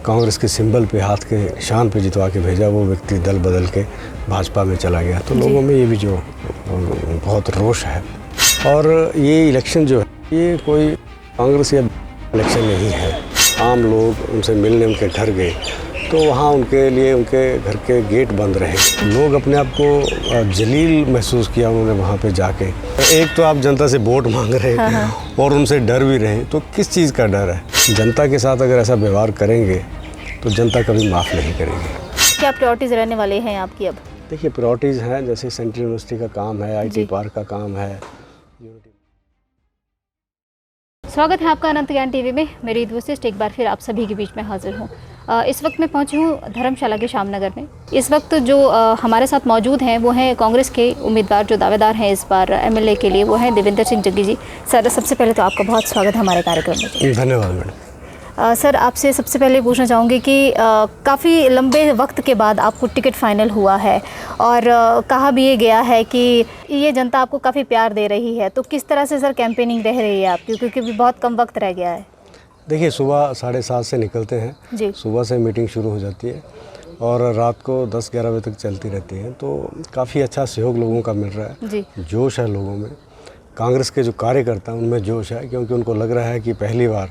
कांग्रेस के सिंबल पे, हाथ के निशान पे जितवा के भेजा, वो व्यक्ति दल बदल के भाजपा में चला गया। तो लोगों में ये भी जो बहुत रोष है। और ये इलेक्शन जो है, ये कोई कांग्रेस या इलेक्शन नहीं है। आम लोग उनसे मिलने उनके घर गए, तो वहाँ उनके लिए उनके घर के गेट बंद रहे। लोग अपने आप को जलील महसूस किया उन्होंने वहाँ पे जाके। एक तो आप जनता से वोट मांग रहे हैं और उनसे डर भी रहे, तो किस चीज़ का डर है? जनता के साथ अगर ऐसा व्यवहार करेंगे तो जनता कभी माफ़ नहीं करेंगे। क्या प्रायोरिटीज़ रहने वाले हैं आपकी अब? देखिए, प्रायोरिटीज़ हैं, जैसे सेंट्रल यूनिवर्सिटी का काम है, IT पार्क का काम है। स्वागत है आपका अनंत ज्ञान टीवी में। मेरी ईद वशिष्ठ एक बार फिर आप सभी के बीच में हाजिर हूँ। इस वक्त मैं पहुँची हूँ धर्मशाला के श्यामनगर में। इस वक्त जो हमारे साथ मौजूद हैं वो हैं कांग्रेस के उम्मीदवार, जो दावेदार हैं इस बार MLA के लिए, वो हैं देवेंद्र सिंह जग्गी जी। सर, सबसे पहले तो आपका बहुत स्वागत है हमारे कार्यक्रम में। धन्यवाद मैडम। सर, आपसे सबसे पहले पूछना चाहूँगी कि काफ़ी लंबे वक्त के बाद आपको टिकट फाइनल हुआ है और कहा भी ये गया है कि ये जनता आपको काफ़ी प्यार दे रही है, तो किस तरह से सर कैंपेनिंग रह रही है आपकी, क्योंकि बहुत कम वक्त रह गया है? देखिए, सुबह 7:30 से निकलते हैं जी। सुबह से मीटिंग शुरू हो जाती है और रात को 10-11 बजे तक चलती रहती है। तो काफ़ी अच्छा सहयोग लोगों का मिल रहा है। जी। जोश है लोगों में। कांग्रेस के जो कार्यकर्ता हैं उनमें जोश है, क्योंकि उनको लग रहा है कि पहली बार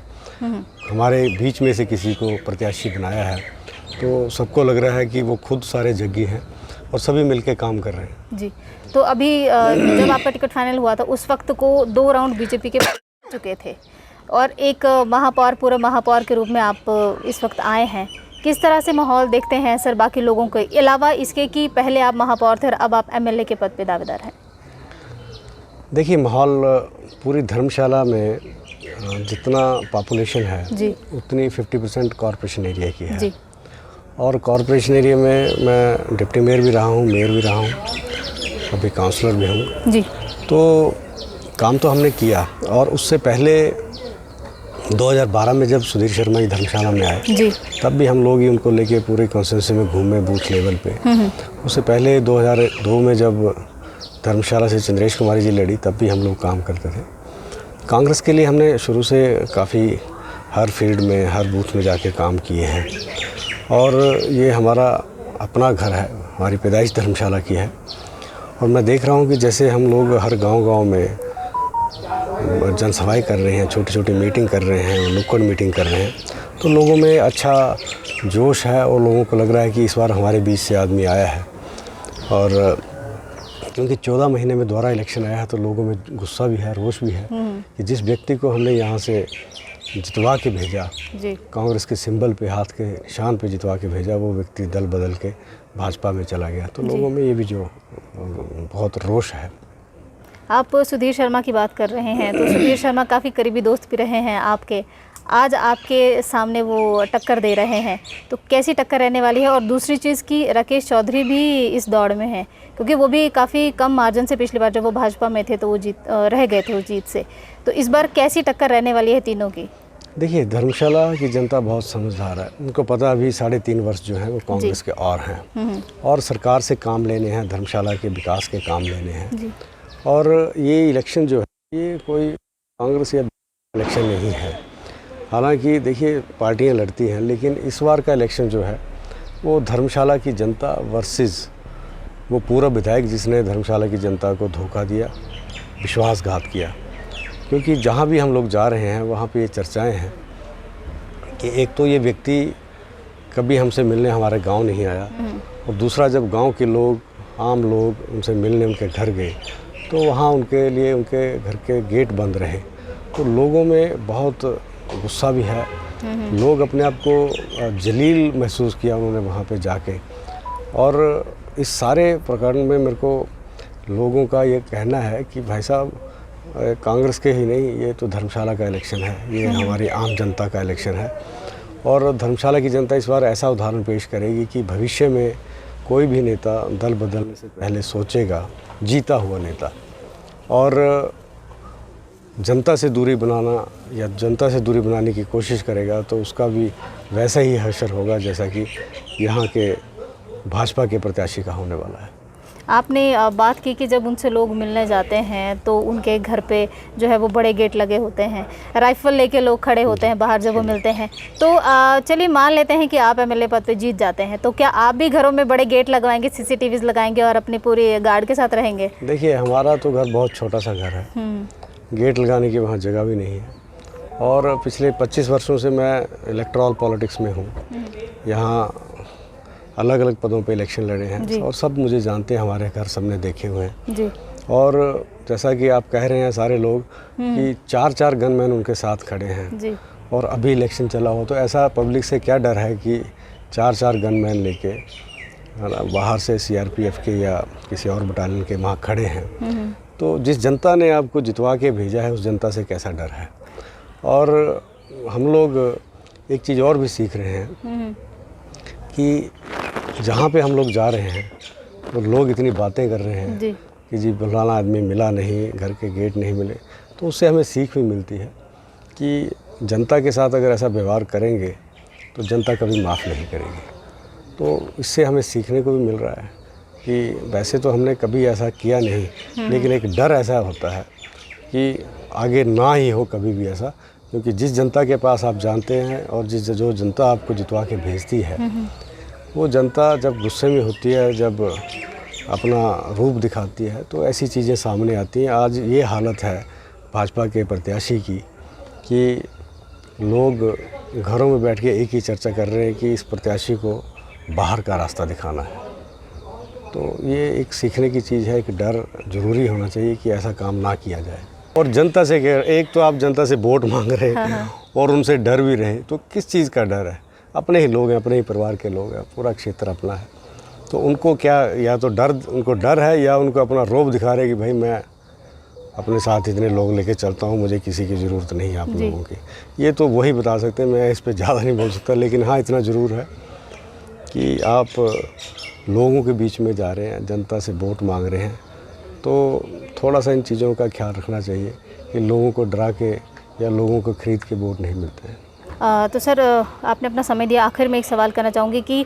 हमारे बीच में से किसी को प्रत्याशी बनाया है। तो सबको लग रहा है कि वो खुद सारे जग्गी हैं और सभी मिलकर काम कर रहे हैं। जी। तो अभी जब आपका टिकट फाइनल हुआ था उस वक्त को 2 राउंड बीजेपी के चुके थे और एक महापौर, पूर्व महापौर के रूप में आप इस वक्त आए हैं। किस तरह से माहौल देखते हैं सर बाकी लोगों के अलावा इसके कि पहले आप महापौर थे और अब आप MLA के पद पे दावेदार हैं? देखिए, माहौल पूरी धर्मशाला में जितना पॉपुलेशन है जी, उतनी 50% कॉरपोरेशन एरिया की है। जी, और कॉरपोरेशन एरिया में मैं डिप्टी मेयर भी रहा हूँ, मेयर भी रहा हूँ, अभी काउंसलर भी हूँ। जी। तो काम तो हमने किया। और उससे पहले 2012 में जब सुधीर शर्मा जी धर्मशाला में आए, जी। तब भी हम लोग ही उनको लेके पूरे कॉन्स्टिट्यूंसी में घूमे बूथ लेवल पे। उससे पहले 2002 में जब धर्मशाला से चंद्रेश कुमारी जी लड़ी, तब भी हम लोग काम करते थे। कांग्रेस के लिए हमने शुरू से काफ़ी हर फील्ड में, हर बूथ में जाके काम किए हैं और ये हमारा अपना घर है, हमारी पैदाइश धर्मशाला की है। और मैं देख रहा हूँ कि जैसे हम लोग हर गांव-गांव में जनसभाएं कर रहे हैं, छोटी-छोटी मीटिंग कर रहे हैं, नुक्कड़ मीटिंग कर रहे हैं, तो लोगों में अच्छा जोश है और लोगों को लग रहा है कि इस बार हमारे बीच से आदमी आया है। और क्योंकि 14 महीने में दोबारा इलेक्शन आया है, तो लोगों में गुस्सा भी है, रोष भी है कि जिस व्यक्ति को हमने यहाँ से जितवा के भेजा, जी। कांग्रेस के सिंबल पे, हाथ के निशान पे जितवा के भेजा, वो व्यक्ति दल बदल के भाजपा में चला गया। तो लोगों में ये भी जो बहुत रोष है। आप सुधीर शर्मा की बात कर रहे हैं, तो सुधीर शर्मा काफ़ी करीबी दोस्त भी रहे हैं आपके। आज आपके सामने वो टक्कर दे रहे हैं, तो कैसी टक्कर रहने वाली है? और दूसरी चीज़ कि राकेश चौधरी भी इस दौड़ में हैं, क्योंकि वो भी काफ़ी कम मार्जिन से पिछली बार जब वो भाजपा में थे तो वो रह गए थे उस जीत से। तो इस बार कैसी टक्कर रहने वाली है तीनों की? देखिए, धर्मशाला की जनता बहुत समझदार है। उनको पता अभी 3.5 वर्ष जो हैं वो कांग्रेस के और हैं और सरकार से काम लेने हैं, धर्मशाला के विकास के काम लेने हैं। जी। और ये इलेक्शन जो है, ये कोई कांग्रेस या इलेक्शन नहीं है। हालांकि देखिए, पार्टियां लड़ती हैं, लेकिन इस बार का इलेक्शन जो है वो धर्मशाला की जनता वर्सेस वो पूरा विधायक जिसने धर्मशाला की जनता को धोखा दिया, विश्वासघात किया। क्योंकि जहां भी हम लोग जा रहे हैं वहां पे ये चर्चाएं हैं कि एक तो ये व्यक्ति कभी हमसे मिलने हमारे गांव नहीं आया, और दूसरा जब गांव के लोग, आम लोग उनसे मिलने उनके घर गए, तो वहाँ उनके लिए उनके घर के गेट बंद रहे। तो लोगों में बहुत गुस्सा भी है। लोग अपने आप को जलील महसूस किया उन्होंने वहाँ पे जाके। और इस सारे प्रकरण में मेरे को लोगों का ये कहना है कि भाई साहब, कांग्रेस के ही नहीं, ये तो धर्मशाला का इलेक्शन है, ये हमारी आम जनता का इलेक्शन है। और धर्मशाला की जनता इस बार ऐसा उदाहरण पेश करेगी कि भविष्य में कोई भी नेता दल बदलने से पहले सोचेगा, जीता हुआ नेता। और जनता से दूरी बनाना या जनता से दूरी बनाने की कोशिश करेगा तो उसका भी वैसा ही हशर होगा जैसा कि यहाँ के भाजपा के प्रत्याशी का होने वाला है। आपने बात की कि जब उनसे लोग मिलने जाते हैं तो उनके घर पे जो है वो बड़े गेट लगे होते हैं, राइफल लेके लोग खड़े होते हैं बाहर जब वो मिलते हैं। तो चलिए मान लेते हैं कि आप एमएलए पद पे जीत जाते हैं, तो क्या आप भी घरों में बड़े गेट लगवाएंगे, सीसीटीवीज लगाएंगे और अपनी पूरी गार्ड के साथ रहेंगे? देखिए, हमारा तो घर बहुत छोटा सा घर है, गेट लगाने की वहाँ जगह भी नहीं है। और पिछले 25 वर्षों से मैं इलेक्टोरल पॉलिटिक्स में हूँ। यहाँ अलग अलग पदों पे इलेक्शन लड़े हैं और सब मुझे जानते हैं, हमारे घर सबने देखे हुए हैं जी। और जैसा कि आप कह रहे हैं सारे लोग कि 4-4 गनमैन उनके साथ खड़े हैं जी। और अभी इलेक्शन चला हो, तो ऐसा पब्लिक से क्या डर है कि 4-4 गनमैन लेके बाहर से सीआरपीएफ के या किसी और बटालियन के वहाँ खड़े हैं। तो जिस जनता ने आपको जितवा के भेजा है उस जनता से कैसा डर है। और हम लोग एक चीज़ और भी सीख रहे हैं कि जहाँ पे हम लोग जा रहे हैं तो लोग इतनी बातें कर रहे हैं कि जी फलाना आदमी मिला नहीं, घर के गेट नहीं मिले, तो उससे हमें सीख भी मिलती है कि जनता के साथ अगर ऐसा व्यवहार करेंगे तो जनता कभी माफ़ नहीं करेगी। तो इससे हमें सीखने को भी मिल रहा है कि वैसे तो हमने कभी ऐसा किया नहीं, लेकिन एक डर ऐसा होता है कि आगे ना ही हो कभी भी ऐसा, क्योंकि जिस जनता के पास आप जानते हैं और जो जनता आपको जितवा के भेजती है, वो जनता जब गुस्से में होती है, जब अपना रूप दिखाती है, तो ऐसी चीज़ें सामने आती हैं। आज ये हालत है भाजपा के प्रत्याशी की कि लोग घरों में बैठ के एक ही चर्चा कर रहे हैं कि इस प्रत्याशी को बाहर का रास्ता दिखाना है। तो ये एक सीखने की चीज़ है, एक डर ज़रूरी होना चाहिए कि ऐसा काम ना किया जाए। और जनता से एक तो आप जनता से वोट मांग रहे हैं और उनसे डर भी रहे, तो किस चीज़ का डर है? अपने ही लोग हैं, अपने ही परिवार के लोग हैं, पूरा क्षेत्र अपना है। तो उनको क्या, या तो उनको डर है या उनको अपना रौब दिखा रहे कि भाई मैं अपने साथ इतने लोग लेके चलता हूँ, मुझे किसी की ज़रूरत नहीं आप लोगों की। ये तो वही बता सकते हैं, मैं इस पर ज़्यादा नहीं बोल सकता। लेकिन हाँ, इतना ज़रूर है कि आप लोगों के बीच में जा रहे हैं, जनता से वोट मांग रहे हैं, तो थोड़ा सा इन चीज़ों का ख्याल रखना चाहिए कि लोगों को डरा के या लोगों को ख़रीद के वोट नहीं मिलते हैं। तो सर, आपने अपना समय दिया। आखिर में एक सवाल करना चाहूँगी कि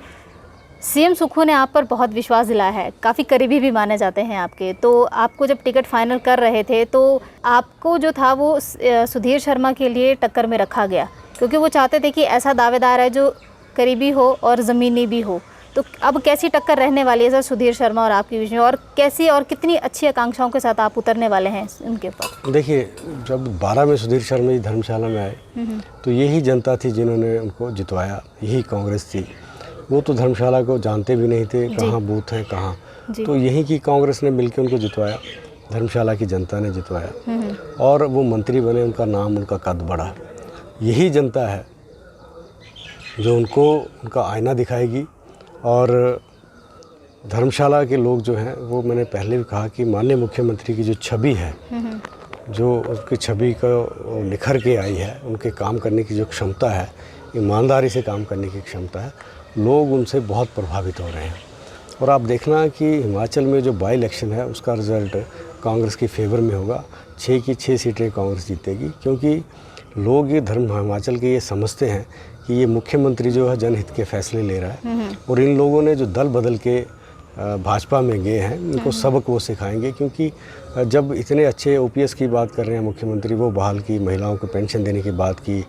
सीएम सुक्खू ने आप पर बहुत विश्वास दिलाया है, काफ़ी करीबी भी माने जाते हैं आपके। तो आपको जब टिकट फाइनल कर रहे थे तो आपको जो था वो सुधीर शर्मा के लिए टक्कर में रखा गया, क्योंकि वो चाहते थे कि ऐसा दावेदार है जो करीबी हो और ज़मीनी भी हो। तो अब कैसी टक्कर रहने वाली है सर सुधीर शर्मा और आपके बीच में, और कैसी और कितनी अच्छी आकांक्षाओं के साथ आप उतरने वाले हैं उनके ऊपर? देखिए, जब 12 में सुधीर शर्मा जी धर्मशाला में आए तो यही जनता थी जिन्होंने उनको जितवाया, यही कांग्रेस थी। वो तो धर्मशाला को जानते भी नहीं थे, कहाँ बूथ है कहाँ, तो यही की कांग्रेस ने मिलकर उनको जितवाया, धर्मशाला की जनता ने जितवाया और वो मंत्री बने, उनका नाम, उनका कद बढ़ा। यही जनता है जो उनको उनका आईना दिखाएगी। और धर्मशाला के लोग जो हैं, वो मैंने पहले भी कहा कि माननीय मुख्यमंत्री की जो छवि है, जो उसकी छवि को निखर के आई है, उनके काम करने की जो क्षमता है, ईमानदारी से काम करने की क्षमता है, लोग उनसे बहुत प्रभावित हो रहे हैं। और आप देखना कि हिमाचल में जो बाई इलेक्शन है उसका रिज़ल्ट कांग्रेस की फेवर में होगा। 6 की 6 सीटें कांग्रेस जीतेगी, क्योंकि लोग ये हिमाचल के ये समझते हैं कि ये मुख्यमंत्री जो है जनहित के फैसले ले रहा है। और इन लोगों ने जो दल बदल के भाजपा में गए हैं, इनको सबक वो सिखाएंगे, क्योंकि जब इतने अच्छे ओपीएस की बात कर रहे हैं मुख्यमंत्री, वो बहाल की, महिलाओं को पेंशन देने की बात की,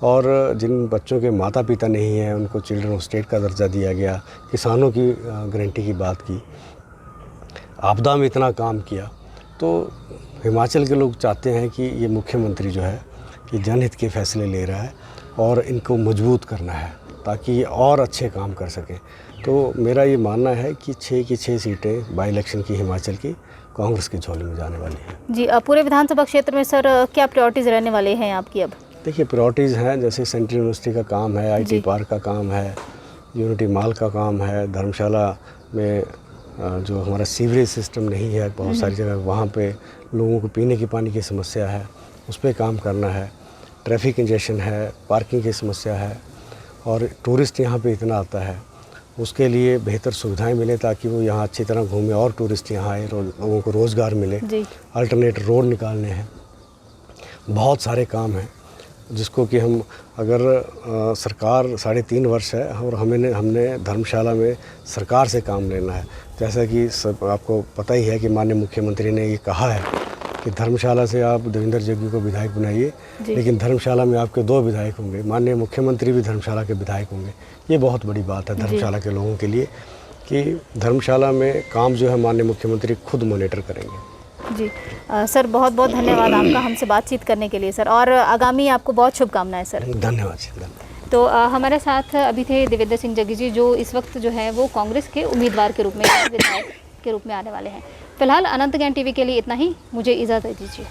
और जिन बच्चों के माता पिता नहीं हैं उनको चिल्ड्रन ऑफ स्टेट का दर्जा दिया गया, किसानों की गारंटी की बात की, आपदा में इतना काम किया। तो हिमाचल के लोग चाहते हैं कि ये मुख्यमंत्री जो है ये जनहित के फैसले ले रहा है और इनको मजबूत करना है ताकि ये और अच्छे काम कर सकें। तो मेरा ये मानना है कि 6 की 6 सीटें बाई इलेक्शन की हिमाचल की कांग्रेस की झोली में जाने वाली हैं। जी, पूरे विधानसभा क्षेत्र में सर क्या प्रायोरिटीज़ रहने वाले हैं आपकी अब? देखिए, प्रायोरिटीज़ हैं, जैसे सेंट्रल यूनिवर्सिटी का काम है, IT पार्क का काम है, यूनिटी मॉल का काम है, धर्मशाला में जो हमारा सीवरेज सिस्टम नहीं है बहुत सारी जगह, वहाँ पे लोगों को पीने की पानी की समस्या है, उस पर काम करना है, ट्रैफिक कंजेशन है, पार्किंग की समस्या है, और टूरिस्ट यहाँ पे इतना आता है, उसके लिए बेहतर सुविधाएं मिले ताकि वो यहाँ अच्छी तरह घूमें और टूरिस्ट यहाँ आए, लोगों को रोज़गार मिले, अल्टरनेट रोड निकालने हैं, बहुत सारे काम हैं। जिसको कि हम अगर सरकार 3.5 वर्ष है और हमने धर्मशाला में सरकार से काम लेना है। जैसा कि सब आपको पता ही है कि माननीय मुख्यमंत्री ने ये कहा है कि धर्मशाला से आप देवेंद्र जग्गी को विधायक बनाइए, लेकिन धर्मशाला में आपके 2 विधायक होंगे, माननीय मुख्यमंत्री भी धर्मशाला के विधायक होंगे। ये बहुत बड़ी बात है धर्मशाला के लोगों के लिए कि धर्मशाला में काम जो है माननीय मुख्यमंत्री खुद मॉनिटर करेंगे। जी सर, बहुत बहुत धन्यवाद आपका हमसे बातचीत करने के लिए सर, और आगामी आपको बहुत शुभकामनाएं सर। धन्यवाद धन्यवाद। तो हमारे साथ अभी थे देवेंद्र सिंह जग्गी जी, जो इस वक्त जो है वो कांग्रेस के उम्मीदवार के रूप में विधायक के रूप में आने वाले हैं। फिलहाल अनंत ज्ञान टीवी के लिए इतना ही, मुझे इजाज़त दीजिए।